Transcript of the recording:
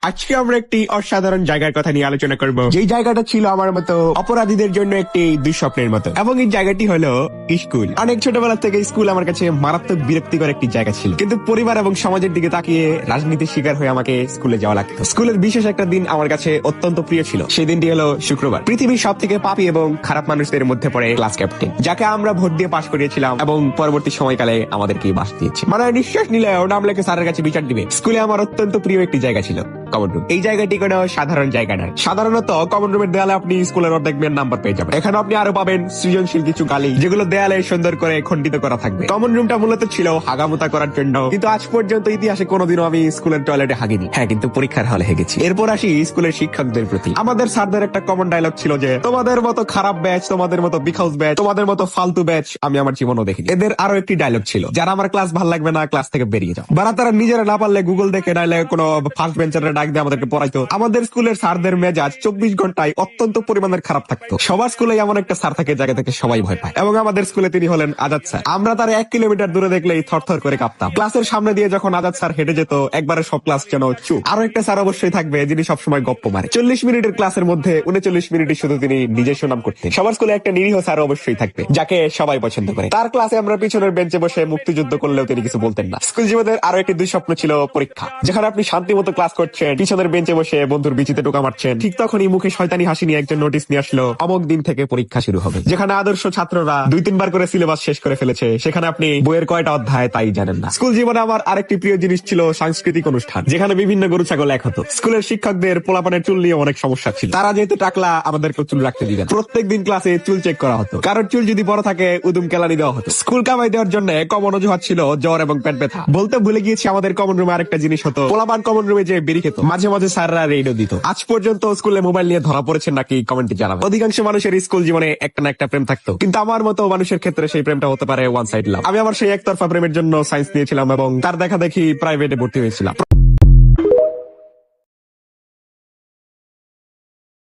আজকে আমরা একটি অসাধারণ জায়গার কথা নিয়ে আলোচনা করব, যেই জায়গাটা ছিল আমার মতো অপরাধীদের জন্য একটি দুঃস্বপ্নের মতো। এবং এই জায়গাটি হলো স্কুল। অনেক ছোটবেলা থেকে স্কুল আমার কাছে মারাত্মক বিরক্তিকর একটি জায়গা ছিল, কিন্তু পরিবার এবং সমাজের দিকে তাকিয়ে রাজনীতির শিকার হয়ে আমাকে স্কুলে যাওয়া লাগতো। স্কুলের বিশেষ একটা দিন আমার কাছে অত্যন্ত প্রিয় ছিল। সেই দিনটি হলো শুক্রবার। পৃথিবীর সব থেকে পাপী এবং খারাপ মানুষদের মধ্যে পড়ে ক্লাস ক্যাপ্টেন, যাকে আমরা ভোট দিয়ে পাশ করিয়েছিলাম এবং পরবর্তী সময়কালে আমাদেরকে বাস দিয়েছে। মানে নিঃশ্বাস নিলে ও নাম লেখে স্যারের কাছে বিচার দিবে। স্কুলে আমার অত্যন্ত প্রিয় একটি জায়গা ছিল কমন রুম। এই জায়গাটি কোনো সাধারণ জায়গা নয়। সাধারণত কমন রুমের দেয়ালে আপনি স্কুলের অর্ধেক মেয়ের নাম্বার পেয়ে যাবেন। এখানে আপনি আরো পাবেন সৃজনশীল কিছু গালি, যেগুলো দেয়ালে সুন্দর করে খন্ডিত করা থাকবে। কমন রুমটা মূলত ছিল হাগামুতা করার জন্য, কিন্তু আজ পর্যন্ত ইতিহাসে কোনোদিনও আমি স্কুলের টয়লেটে হাগিনি। হ্যাঁ, কিন্তু পরীক্ষার হলে হেগেছি। এরপর আসি স্কুলের শিক্ষকদের প্রতি। আমাদের স্যারদের একটা কমন ডায়লগ ছিল যে, তোমাদের মতো খারাপ ব্যাচ, তোমাদের মতো বিখাউস ব্যাচ, তোমাদের মতো ফালতু ব্যাচ আমি আমার জীবনও দেখিনি। এদের আরো একটি ডায়লগ ছিল, যারা আমার ক্লাস ভালো লাগবে না ক্লাস থেকে বেরিয়ে যাও। বারা তারা নিজেরা না পারলে গুগল দেখে নাইলে কোনো ফার্স্ট বেঞ্চারে ডাক দিয়ে আমাদেরকে পড়াইতো। আমাদের স্কুলের স্যারদের মেজাজ 24 ঘন্টায় অত্যন্ত পরিমাণের খারাপ থাকতো। সবার স্কুলে এমন একটা স্যার থাকে জায়গা থেকে সবাই ভয় পায়, এবং আমাদের স্কুলে তিনি হলেন আজাদ স্যার। আমরা তার 1 কিলোমিটার দূরে দেখলেই থরথর করে কাঁপতাম। ক্লাসের সামনে দিয়ে যখন আজাদ স্যার হেঁটে যেত, একবারে সব ক্লাস যেন চুপ। আরো একটা স্যার অবশ্যই থাকবে যিনি সবসময় গপ্প মারে। 40 মিনিটের ক্লাসের মধ্যে 39 মিনিটই শুধু তিনি নিজের সুনাম করতেন। সবার স্কুলে একটা নিরীহ স্যার অবশ্যই থাকবে, যাকে সবাই পছন্দ করে। তার ক্লাসে আমরা পিছনের বেঞ্চে বসে মুক্তিযুদ্ধ করলেও তিনি কিছু বলতেন না। স্কুল জীবনের আরো একটি দুঃস্বপ্ন ছিল পরীক্ষা, যেখানে আপনি শান্তি মতো ক্লাস করছেন, পিছনের বেঞ্চে বসে বন্ধুর বিচিতে টোকা মারছেন। ঠিক তখনই মুখে শয়তানি হাসি নিয়ে একজন নোটিশ নিয়ে আসলো, অমুক দিন থেকে পরীক্ষা শুরু হবে। যেখানে আদর্শ ছাত্ররা 2-3 বার করে সিলেবাস শেষ করে ফেলেছে, সেখানে আপনি বইয়ের কয়টা অধ্যায় তাই জানেন না। স্কুল জীবনে আমার আরেকটি প্রিয় জিনিস ছিল সাংস্কৃতিক অনুষ্ঠান, যেখানে বিভিন্ন গরু ছাগল এক হতো। স্কুলের শিক্ষকদের পোলাপানের চুল নিয়ে অনেক সমস্যা ছিল। তারা যেহেতু টাকলা, আমাদেরকে চুল রাখতে দিতেন। প্রত্যেকদিন ক্লাসে চুল চেক করা হতো, কারণ চুল যদি বড় থাকে উদুম কেলানি দেওয়া হতো। স্কুল কামাই দেওয়ার জন্য কমন অজুহাত ছিল জ্বর এবং পেট ব্যথা। বলতে ভুলে গিয়েছি, আমাদের কমন রুমে আরেকটা জিনিস হতো, পোলাপান কমন রুমে যে বেরি খেত। মাঝে মাঝে স্যাররা রেডিও দিত। আজ পর্যন্ত স্কুলে মোবাইল নিয়ে ধরা পড়েছেন নাকি কমেন্টে জানাবেন। অধিকাংশ মানুষের স্কুল জীবনে একটা না একটা প্রেম থাকতো, কিন্তু আমার মতো মানুষের ক্ষেত্রে সেই প্রেমটা হতে পারে ওয়ান সাইড লাভ। আমি আমার সেই একতরফা প্রেমের জন্য সায়েন্স নিয়েছিলাম এবং তার দেখা দেখি প্রাইভেটে ভর্তি হয়েছিলাম।